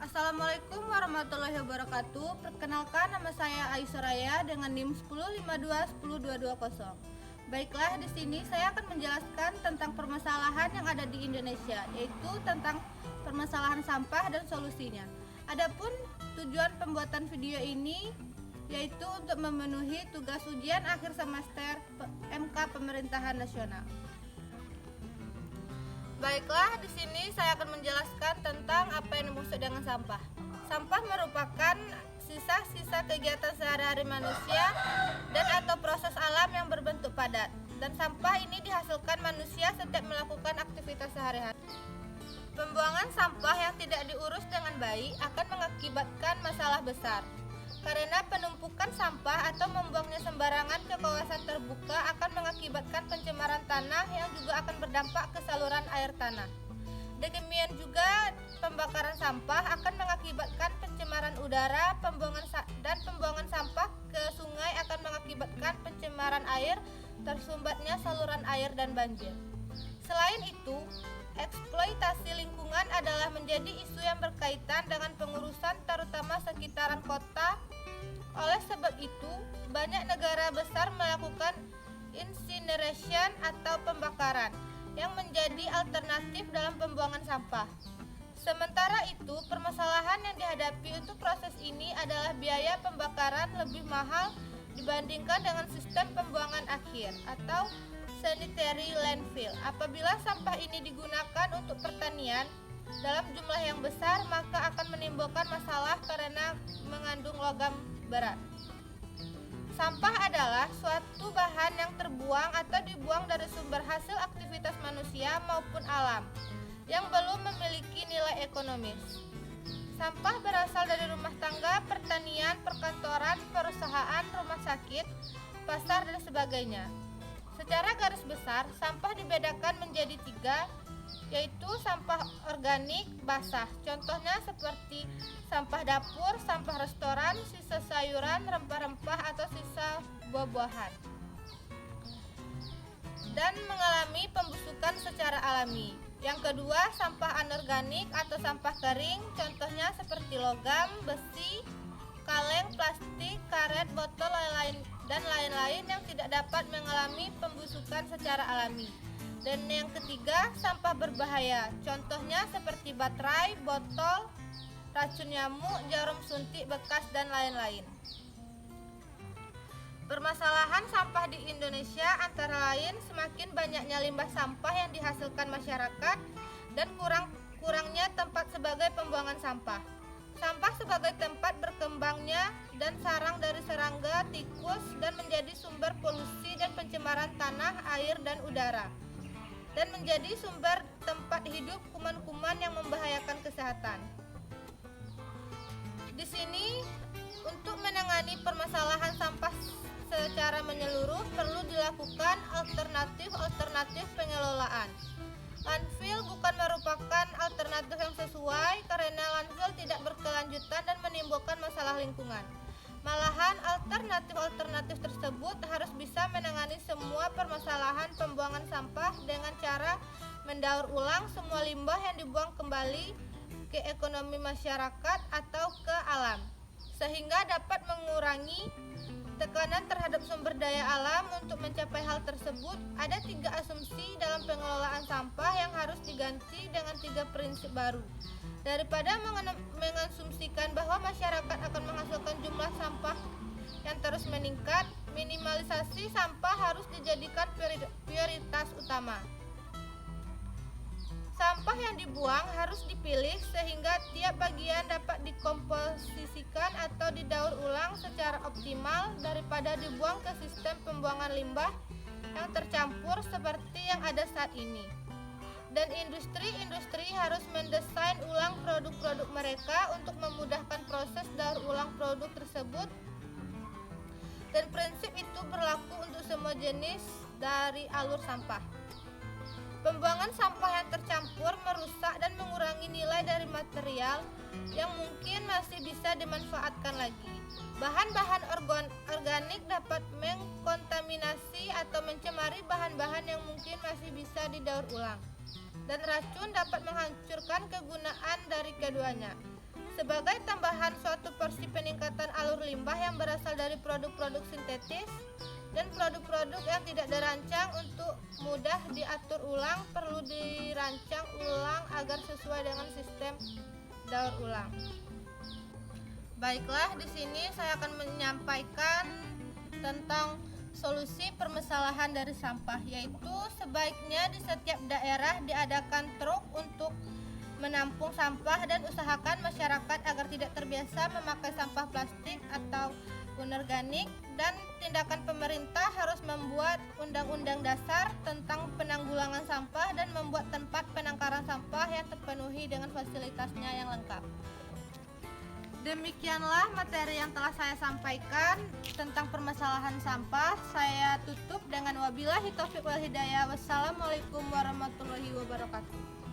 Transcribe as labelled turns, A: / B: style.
A: Assalamualaikum warahmatullahi wabarakatuh. Perkenalkan, nama saya Aisyah dengan NIM 1052102220. Baiklah, di sini saya akan menjelaskan tentang permasalahan yang ada di Indonesia, yaitu tentang permasalahan sampah dan solusinya. Adapun tujuan pembuatan video ini yaitu untuk memenuhi tugas ujian akhir semester MK Pemerintahan Nasional. Baiklah, di sini saya akan menjelaskan tentang apa yang dimaksud dengan sampah. Sampah merupakan sisa-sisa kegiatan sehari-hari manusia dan atau proses alam yang berbentuk padat. Dan sampah ini dihasilkan manusia setiap melakukan aktivitas sehari-hari. Pembuangan sampah yang tidak diurus dengan baik akan mengakibatkan masalah besar. Karena penumpukan sampah atau membuangnya sembarangan ke kawasan terbuka akan mengakibatkan pencemaran tanah yang juga akan berdampak ke saluran air tanah. Demikian juga pembakaran sampah akan mengakibatkan pencemaran udara, pembuangan sampah ke sungai akan mengakibatkan pencemaran air, tersumbatnya saluran air dan banjir. Selain itu, eksploitasi lingkungan adalah menjadi isu yang berkaitan dengan pengurusan terutama sekitaran kota. Oleh sebab itu, banyak negara besar melakukan incineration atau pembakaran yang menjadi alternatif dalam pembuangan sampah. Sementara itu, permasalahan yang dihadapi untuk proses ini adalah biaya pembakaran lebih mahal dibandingkan dengan sistem pembuangan akhir atau sanitary landfill. Apabila sampah ini digunakan untuk pertanian dalam jumlah yang besar, maka akan menimbulkan masalah karena mengandung logam berat. Sampah adalah suatu bahan yang terbuang atau dibuang dari sumber hasil aktivitas manusia maupun alam yang belum memiliki nilai ekonomis. Sampah berasal dari rumah tangga, pertanian, perkantoran, perusahaan, rumah sakit, pasar, dan sebagainya. Secara garis besar, sampah dibedakan menjadi 3, yaitu sampah organik basah. Contohnya seperti sampah dapur, sampah restoran, sisa sayuran, rempah-rempah atau sisa buah-buahan, dan mengalami pembusukan secara alami. Yang kedua, sampah anorganik atau sampah kering. Contohnya seperti logam, besi, kaleng, plastik, karet, botol, dan lain-lain yang tidak dapat mengalami pembusukan secara alami. Dan yang ketiga, sampah berbahaya. Contohnya seperti baterai, botol, racun nyamuk, jarum suntik bekas, dan lain-lain. Permasalahan sampah di Indonesia antara lain semakin banyaknya limbah sampah yang dihasilkan masyarakat dan kurangnya tempat sebagai pembuangan sampah. Sampah sebagai tempat berkembangnya dan sarang dari serangga, tikus, dan menjadi sumber polusi dan pencemaran tanah, air, dan udara, dan menjadi sumber tempat hidup kuman-kuman yang membahayakan kesehatan. Di sini, untuk menangani permasalahan sampah secara menyeluruh perlu dilakukan alternatif pengelolaan. Landfill bukan merupakan alternatif yang sesuai karena landfill tidak berkelanjutan dan menimbulkan masalah lingkungan. Malahan alternatif tersebut harus bisa menangani semua permasalahan pembuangan sampah dengan cara mendaur ulang semua limbah yang dibuang kembali ke ekonomi masyarakat atau ke alam, sehingga dapat mengurangi tekanan terhadap sumber daya alam. Untuk mencapai hal tersebut, ada 3 asumsi dalam pengelolaan sampah yang harus diganti dengan 3 prinsip baru. Daripada mengasumsikan bahwa masyarakat akan menghasilkan jumlah sampah yang terus meningkat, minimalisasi sampah harus dijadikan prioritas utama. Sampah yang dibuang harus dipilih sehingga tiap bagian dapat dikomposisikan atau didaur ulang secara optimal daripada dibuang ke sistem pembuangan limbah yang tercampur seperti yang ada saat ini. Dan industri harus mendesain ulang produk-produk mereka untuk memudahkan proses daur ulang produk tersebut. Dan prinsip itu berlaku untuk semua jenis dari alur sampah. Pembuangan sampah yang tercampur merusak dan mengurangi nilai dari material yang mungkin masih bisa dimanfaatkan lagi. Bahan-bahan organik dapat mengkontaminasi atau mencemari bahan-bahan yang mungkin masih masih bisa didaur ulang, dan racun dapat menghancurkan kegunaan dari keduanya. Sebagai tambahan, suatu porsi peningkatan alur limbah yang berasal dari produk-produk sintetis dan produk-produk yang tidak dirancang untuk mudah diatur ulang perlu dirancang ulang agar sesuai dengan sistem daur ulang. Baiklah, di sini saya akan menyampaikan tentang solusi permasalahan dari sampah, yaitu sebaiknya di setiap daerah diadakan truk untuk menampung sampah dan usahakan masyarakat agar tidak terbiasa memakai sampah plastik atau anorganik, dan tindakan pemerintah harus membuat undang-undang dasar tentang penanggulangan sampah dan membuat tempat penangkaran sampah yang terpenuhi dengan fasilitasnya yang lengkap. Demikianlah materi yang telah saya sampaikan tentang permasalahan sampah. Saya tutup dengan wabillahi taufiq wal hidayah. Wassalamualaikum warahmatullahi wabarakatuh.